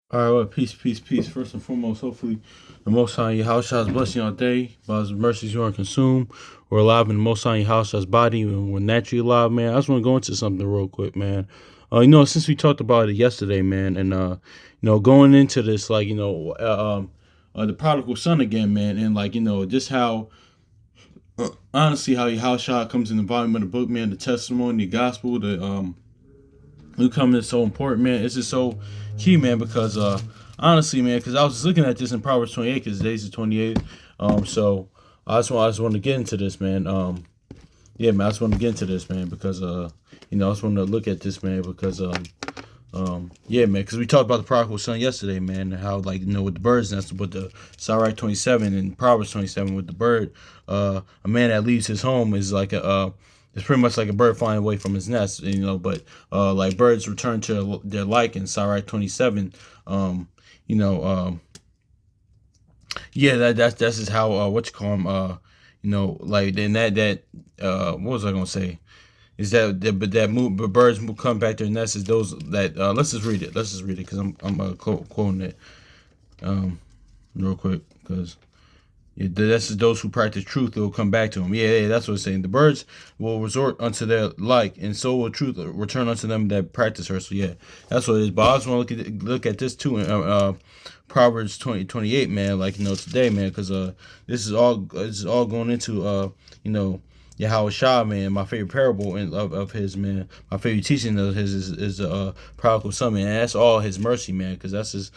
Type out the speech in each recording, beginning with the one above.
All right, well, peace, peace, peace. First and foremost, hopefully, the Most High in your house shall bless you all day. By His mercies, you are consumed. We're alive in the Most High in your house shall body, and we're naturally alive, man. I just want to go into something real quick, man. Since we talked about it yesterday, man, and going into this, the prodigal son again, man, and just how honestly how your house shall comes in the volume of the book, man, the testimony, the gospel, the Luke coming is so important, man. It's just so key, man, because honestly, man, because I was just looking at this in Proverbs 28, because today's the 28th. So I just want to get into this, man. Yeah, man, I just want to get into this, man, because I just want to look at this, man, because yeah, man, because we talked about the prodigal son yesterday, man, and how with the birds, and that's with the Sirach 27 and Proverbs 27 with the bird. A man that leaves his home is like it's pretty much like a bird flying away from his nest, but like birds return to their like in Sirach 27. You know, yeah, that's just how what you call them. Like then what was I gonna say? Is but birds come back to their nests is those that let's just read it. Let's just read it because I'm quoting it real quick because yeah, that's those who practice truth will come back to him. Yeah, that's what it's saying. The birds will resort unto their like, and so will truth return unto them that practice her. So yeah, that's what it is. But I just want to look at this too in Proverbs 28, man. Today, man, because this is all going into Yahweh Shah, man, my favorite parable of his, man. My favorite teaching of his is prodigal son, man. And that's all his mercy, man, because that's his,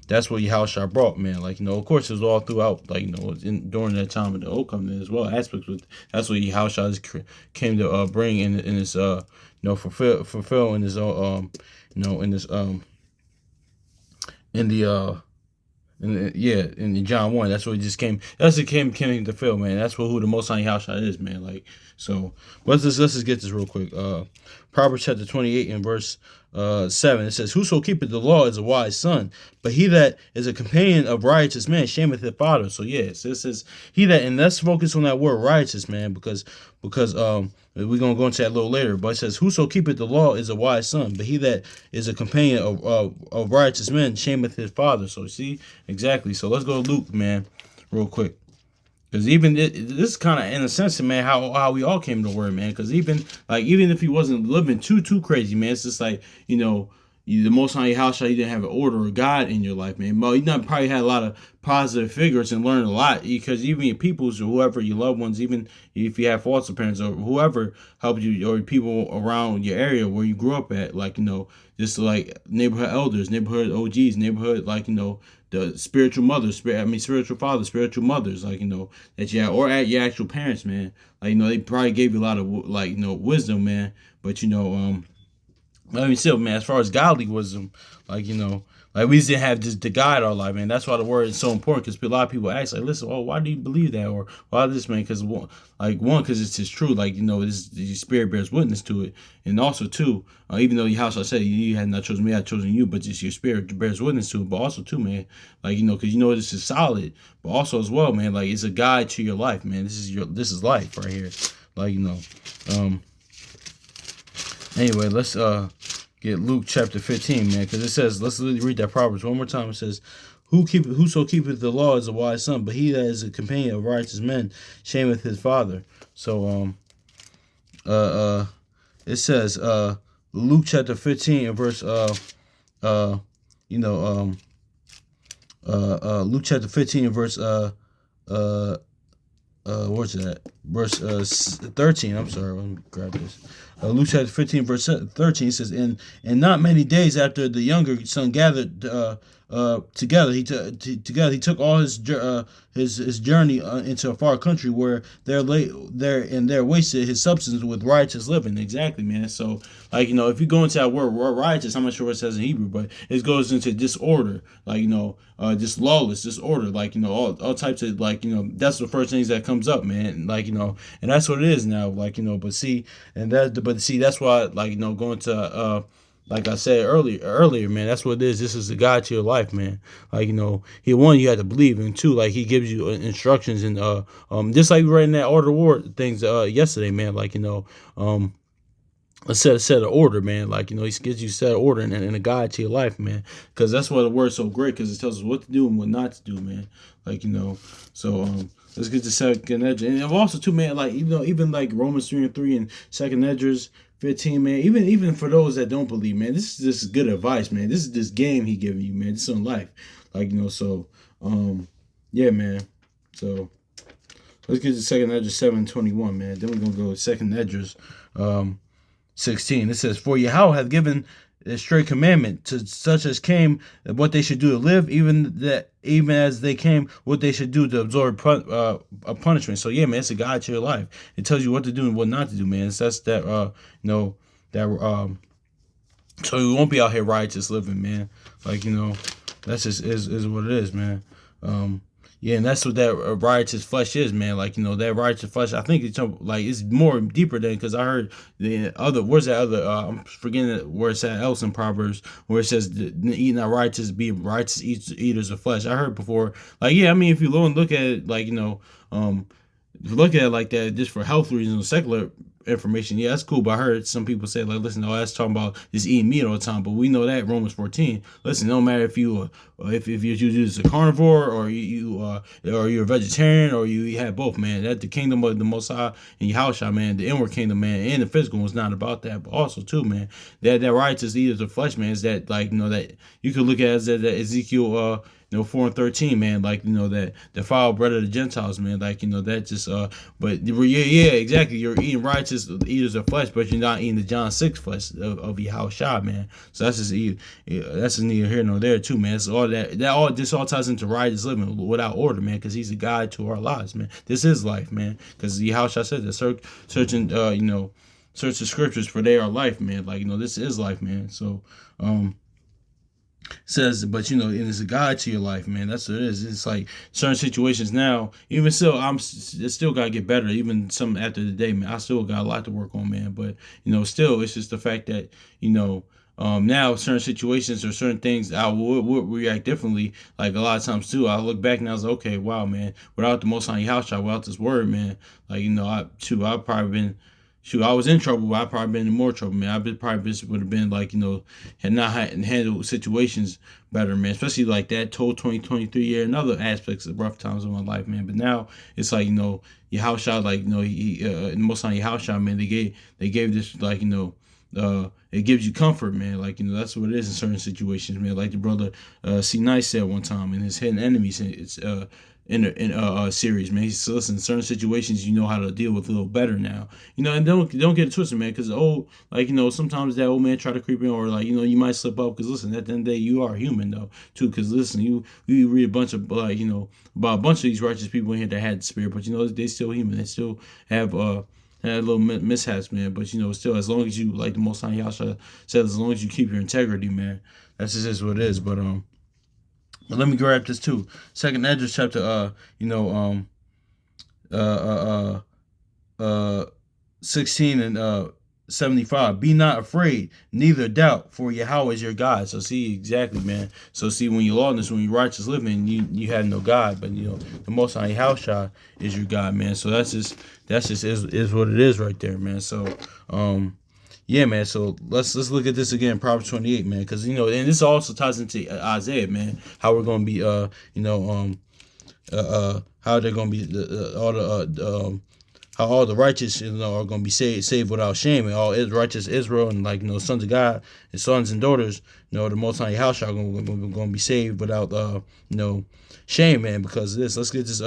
that's what Yahweh Shah brought, man. Of course, it was all throughout, during that time of the old covenant as well. Aspects with that's what Yahweh Shah came to bring in his, fulfill in his, in this, in the, in John 1, that's what it just came. That's what came to fill, man. That's who the Most High House is, man. So. Let's just get this real quick. Proverbs chapter 28 and verse 7. It says, "Whoso keepeth the law is a wise son, but he that is a companion of riotous men shameth his father." So yes, this is he that, and let's focus on that word riotous, man, because we're gonna go into that a little later. But it says, "Whoso keepeth the law is a wise son, but he that is a companion of righteous men shameth his father." So see exactly. So let's go to Luke, man, real quick. Because this kind of in a sense, man, how we all came to the word, man. Because even if he wasn't living too crazy, man, it's just the Most High house, you didn't have an order of God in your life, man. But you probably had a lot of positive figures and learned a lot because even your peoples or whoever your loved ones, even if you have foster parents or whoever helped you or people around your area where you grew up at, just like neighborhood elders, neighborhood OGs, neighborhood the spiritual mothers, spiritual fathers, spiritual mothers, that you have, or at your actual parents, man. They probably gave you a lot of wisdom, man. But still, man, as far as godly wisdom, we just didn't have just the guide our life, man. That's why the word is so important because a lot of people ask, listen, oh, why do you believe that? Or why this, man? Because because it's just true. The spirit bears witness to it. And also, too, even though your house, I said, you had not chosen me, I had chosen you, but just your spirit bears witness to it. But also, too, man, because this is solid. But also, as well, man, it's a guide to your life, man. This is life right here. Anyway, let's get Luke chapter 15, man, because it says, let's read that Proverbs one more time. It says, "Whoso keepeth the law is a wise son, but he that is a companion of righteous men shameth his father." So it says Luke chapter 15 and verse Luke chapter 15 and verse where's that? Verse 13. I'm sorry, let me grab this. Luke chapter 15, verse 13 says, "And not many days after the younger son gathered together, he took all his journey into a far country where there wasted his substance with riotous living." Exactly, man. So if you go into that word riotous, I'm not sure what it says in Hebrew, but it goes into disorder, just lawless disorder, all types of that's the first things that comes up, man. And that's what it is now, but see, that's why, going to like I said earlier, man, that's what it is. This is the guide to your life, man. He one, you have to believe, and two, he gives you instructions, and just like we read in that order of war things yesterday, man. a set of order, man. Like, he gives you a set of order and a guide to your life, man. Because that's why the word's so great, because it tells us what to do and what not to do, man. Like, so let's get to second edge. And also too, man, like, even like Romans 3:3 and second Edges 15, man. Even for those that don't believe, man, this is just good advice, man. This is this game he giving you, man. This is on life. Like, so yeah, man. So let's get to second Edges 7:21, man. Then we're gonna go to second Edges 16. It says, "For Yahweh hath given a straight commandment to such as came what they should do to live, even as they came what they should do to absorb a punishment." So yeah, man, it's a guide to your life. It tells you what to do and what not to do, man. That's that so we won't be out here riotous living, man. Like, that's just is what it is, man. Yeah, and that's what that riotous flesh is, man. Like, that riotous flesh, I think it's more deeper than, because I heard the other, where's that other, I'm forgetting where it's at else in Proverbs, where it says, eat not righteous, be righteous eaters of flesh. I heard before, like, yeah, I mean, if you look at it, like, if you look at it like that, just for health reasons, secular information, yeah, that's cool. But I heard some people say, like, listen, that's talking about just eating meat all the time. But we know that Romans 14. Listen, no matter if you if you just a carnivore, or or you're a vegetarian, or you have both, man. That the kingdom of the Most High and Yahushua, man, the inward kingdom, man, and the physical is not about that. But also too, man, that righteous eaters of flesh, man, is that, like, that you could look at as that Ezekiel 4:13, man, like, that the foul bread of the Gentiles, man, like, that just but yeah, exactly, you're eating righteous eaters of flesh, but you're not eating the John 6 flesh of Yahushua, man. So that's just neither here nor there too, man. So all this all ties into righteous living without order, man, because he's a guide to our lives, man. This is life, man, because Yahushua said that searching search the scriptures, for they are life, man. Like, this is life, man. So says, but and it's a guide to your life, man. That's what it is. It's like certain situations now, even still, it still gotta get better. Even some after the day, man, I still got a lot to work on, man. But still, it's just the fact that now certain situations or certain things I would react differently. Like, a lot of times too, I look back and I was like, okay, wow, man, without the Most High Yahushua, without this word, man, like, I've probably been. Shoot, I was in trouble, but I'd probably been in more trouble, man. I probably would have been, like, had not handled situations better, man. Especially like that 2023 year and other aspects of rough times of my life, man. But now it's like, Yahushua, like, most on Yahushua, man, they gave this, like, it gives you comfort, man. Like, that's what it is in certain situations, man. Like the brother C. Nice said one time in his Hidden Enemies, it's in a series, man. He says, listen, in certain situations, you know how to deal with a little better now, and don't get it twisted, man. Because sometimes that old man try to creep in, or like, you might slip up. Because listen, at the end of the day, you are human though too. Because listen, you read a bunch of about a bunch of these righteous people in here that had the spirit, but they still human. They still have had little mishaps, man. But still, as long as you, like the Most High Yahshua said, as long as you keep your integrity, man, that's just is what it is. But let me grab this too. Second Edges chapter 16 and 75. Be not afraid, neither doubt, for Yahweh is your God. So see, exactly, man. So see, when you're lawless, when you're righteous living, you have no God, but the Most High Yahushua is your God, man. So that's just is what it is right there, man. So yeah, man. So let's look at this again, Proverbs 28, man, because and this also ties into Isaiah, man. How we're gonna be, how they're gonna be how all the righteous, are gonna be saved without shame, and all righteous Israel and sons of God and sons and daughters, the Most High Yahushua are gonna be saved without shame, man. Because of this, let's get this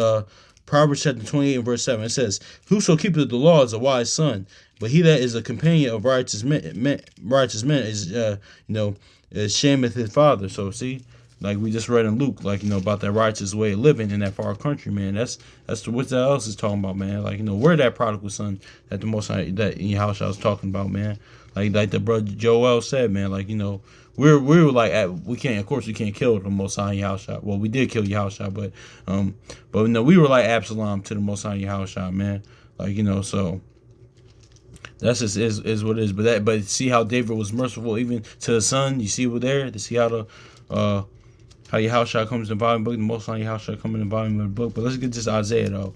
Proverbs chapter 28 and verse 7. It says, "Whoso keepeth the law is a wise son, but he that is a companion of righteous men is shameth his father." So see, like we just read in Luke, like about that righteous way of living in that far country, man. That's what that else is talking about, man. Like we're that prodigal son that the Most High, that Yahushua was talking about, man. Like the brother Joel said, man. Like we were like we can't kill the Most High Yahushua. Well, we did kill Yahushua, but we were like Absalom to the Most High Yahushua, man. Like so. That's just is what it is. But see how David was merciful even to the son. You see over there to see how the how Yahushua comes in the volume book. The Most High Yahushua comes in the volume of the book. But let's get this Isaiah though.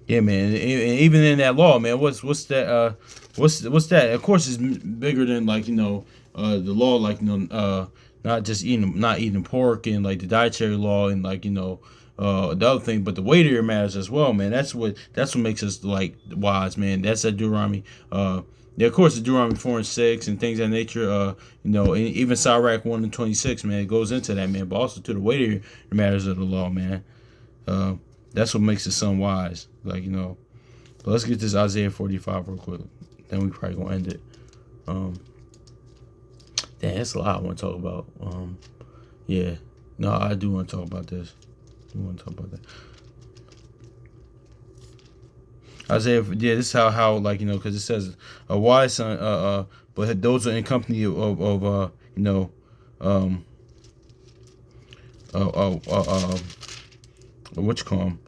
Yeah, man. And even in that law, man, what's that? What's that? Of course, it's bigger than like the law, like not just not eating pork and like the dietary law and like the other thing, but the weightier matters as well, man. That's what makes us like wise, man. That's that Deuteronomy. Yeah, of course, the Deuteronomy 4 and 6 and things of that nature. And even Sirach 1 and 26, man, it goes into that, man. But also to the weightier matters of the law, man. Uh, that's what makes the son wise. But let's get this Isaiah 45 real quick. Then we probably gonna end it. Um, Damn, that's a lot I want to talk about. Yeah, no, I do want to talk about this. I want to talk about that. Isaiah, yeah, this is how because it says a wise son, but those are in company of um, uh, uh, uh, uh, what you call 'em?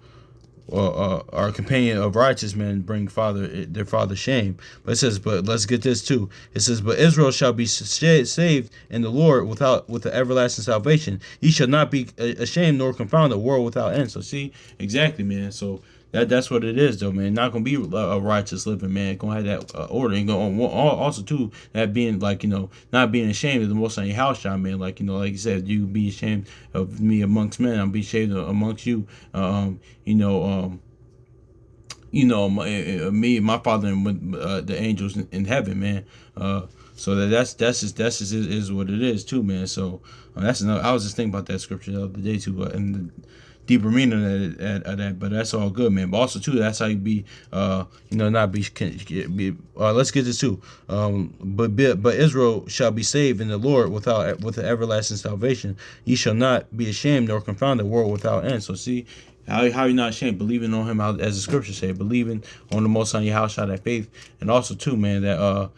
Our companion of righteous men bring their father shame. But it says, but let's get this too. It says, but Israel shall be saved in the Lord with the everlasting salvation. Ye shall not be ashamed nor confound the world without end. So see, exactly, man. So that's what it is, though, man. Not gonna be a righteous living, man. Gonna have that order, and also too that being not being ashamed of the Most High in your house, man. Like you said, you be ashamed of me amongst men. I'll be ashamed amongst you. You know, me and my father and the angels in heaven, man. So that's just is what it is too, man. So that's another. I was just thinking about that scripture the other day too, and the deeper meaning of that. But that's all good, man. But also too, that's how you be, not be. Let's get this too. But Israel shall be saved in the Lord with the everlasting salvation. Ye shall not be ashamed nor confound the world without end. So see. How you not ashamed? Believing on him, as the scripture say, believing on the Most High your house, that faith, and also too, man, that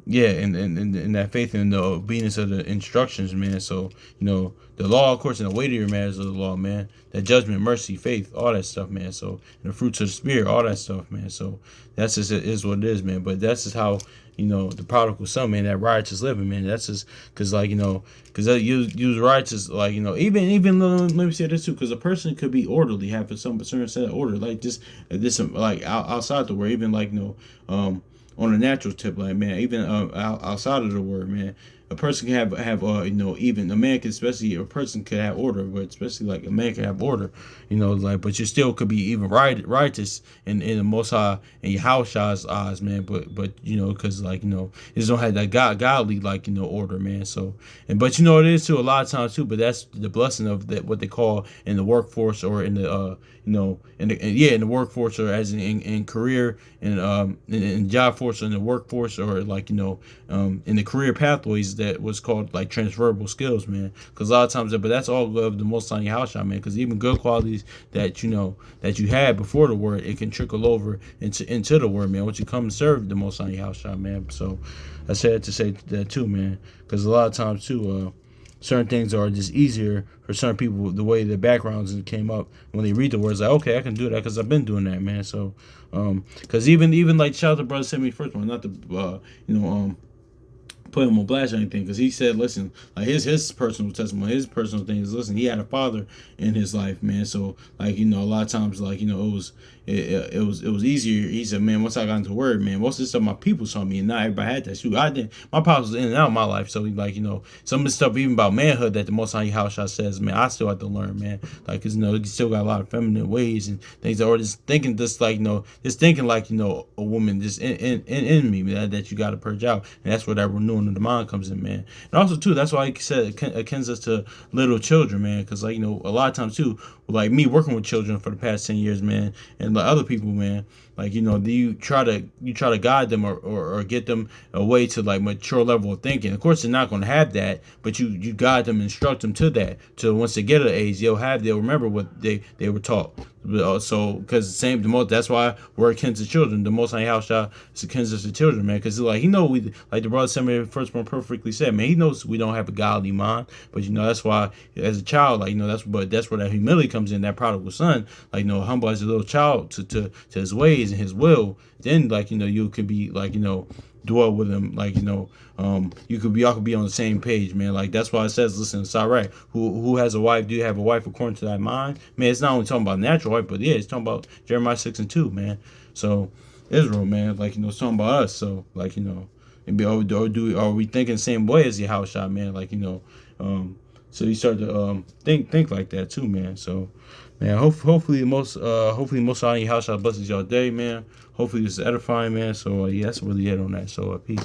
yeah, and that faith and the obedience of the instructions, man. So the law, of course, and the weightier matters of the law, man. That judgment, mercy, faith, all that stuff, man. So and the fruits of the spirit, all that stuff, man. So that's just it is what it is, man. But that's just how the prodigal son, man, that righteous living, man. That's just because because use righteous, even let me say this too, because a person could be orderly, have some certain set of order, like just this like outside the word, even on a natural tip, like, man, even outside of the word, man, a person can have even a man can, especially a person could have order, but especially like a man can have order, but you still could be even righteous in the Most High and your house eyes, man, but because it just don't have that godly order, man. So but it is too a lot of times too, but that's the blessing of that, what they call in the workforce or in the in the workforce, or as in career and in job force or in the workforce, or in the career pathways, that was called like transferable skills, man. Because a lot of times, but that's all of the Most on your house, man. Because even good qualities that that you had before the word, it can trickle over into the word, man. Once you come and serve the Most on your house, man. So I said to say that too, man. Because a lot of times too, certain things are just easier for certain people, the way their backgrounds came up when they read the words, like, okay, I can do that because I've been doing that, man. So because even like shout out to brother sent me first one, not to put him on blast or anything, because he said, listen, like his personal testimony, his personal things, listen, he had a father in his life, man. So a lot of times, it was easier. He said, man, once I got into the word, man, most of this stuff my people saw me, and not everybody had that. Shoot, I didn't. My pops was in and out of my life, so some of the stuff even about manhood that the Most High house shot says, man, I still have to learn, man. Cause you still got a lot of feminine ways and things, or just thinking just thinking a woman just in me, man, that you got to purge out, and that's where that renewing of the mind comes in, man. And also too, that's why he said it akins us to little children, man, because a lot of times too, like me working with children for the past 10 years, man, and like other people, man, you try to guide them or get them a way to mature level of thinking. Of course, they're not going to have that, but you guide them, instruct them to that. So once they get an age, they'll remember what they were taught. So because that's why we're akin to children. The Most High house shall is akin to children, man. Because he know we, like the brother sent me first one perfectly said, man. He knows we don't have a godly mind, but that's why as a child, that's where that humility comes in. That prodigal son, humble as a little child to his ways and his will. Then you can be dwell with him. Like, y'all could be on the same page, man. Like, that's why it says, listen, it's all right. Who has a wife? Do you have a wife according to thy mind? Man, it's not only talking about natural wife, but yeah, it's talking about Jeremiah 6:2, man. So Israel, man, like, it's talking about us. So, like, are we thinking the same way as Yahushua, man? Like, so you start to think like that too, man. So, man, hopefully most high Yahushua blesses y'all day, man. Hopefully this is edifying, man. So yeah, that's really it on that. So peace.